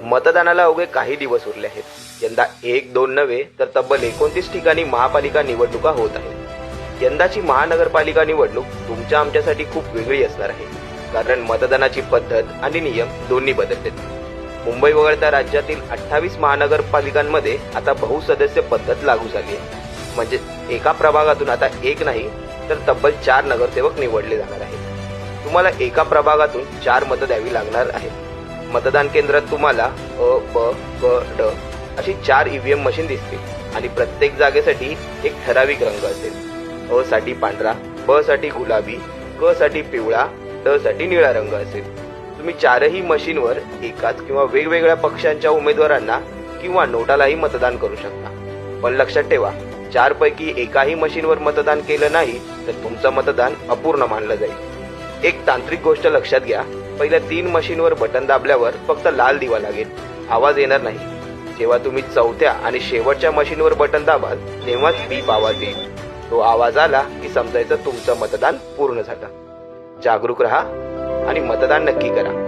मतदानाला अवघे काही दिवस उरले आहेत। यंदा एक दोन नव्हे तर तब्बल 29 ठिकाणी महापालिका निवडणुका होत आहेत। यंदाची महानगरपालिका निवडणूक तुमच्या आमच्यासाठी खूप वेगळी असणार आहे, कारण मतदानाची पद्धत आणि नियम दोन्ही बदलतात। मुंबई वगळता राज्यातील 28 महानगरपालिकांमध्ये आता बहुसदस्य पद्धत लागू झाली आहे। म्हणजे एका प्रभागातून आता एक नाही तर तब्बल 4 नगरसेवक निवडले जाणार आहेत। तुम्हाला एका प्रभागातून 4 मतं द्यावी लागणार आहेत। मतदान केंद्रात तुम्हाला अ, ब, क, ड अशी 4 ईव्हीएम मशीन दिसतील आणि प्रत्येक जागेसाठी एक ठराविक रंग असेल। अ साठी पांढरा, ब साठी गुलाबी, क साठी पिवळा, ड साठी निळा रंग असेल। तुम्ही 4ही मशीनवर एकाच किंवा वेगवेगळ्या पक्षांच्या उमेदवारांना किंवा नोटालाही मतदान करू शकता। पण लक्षात ठेवा, 4 पैकी एकाही मशीनवर मतदान केलं नाही तर तुमचं मतदान अपूर्ण मानलं जाईल। एक तांत्रिक गोष्ट लक्षात घ्या, पहिल्या 3 मशीनवर बटन दाबल्यावर फक्त लाल दिवा लागेल, आवाज येणार नाही। जेव्हा तुम्ही चौथ्या आणि शेवटच्या मशीनवर बटन दाबाल तेव्हाच बीप आवाज येईल। तो आवाज आला की समजायचं तुमचं मतदान पूर्ण झालं। जागरूक रहा आणि मतदान नक्की करा।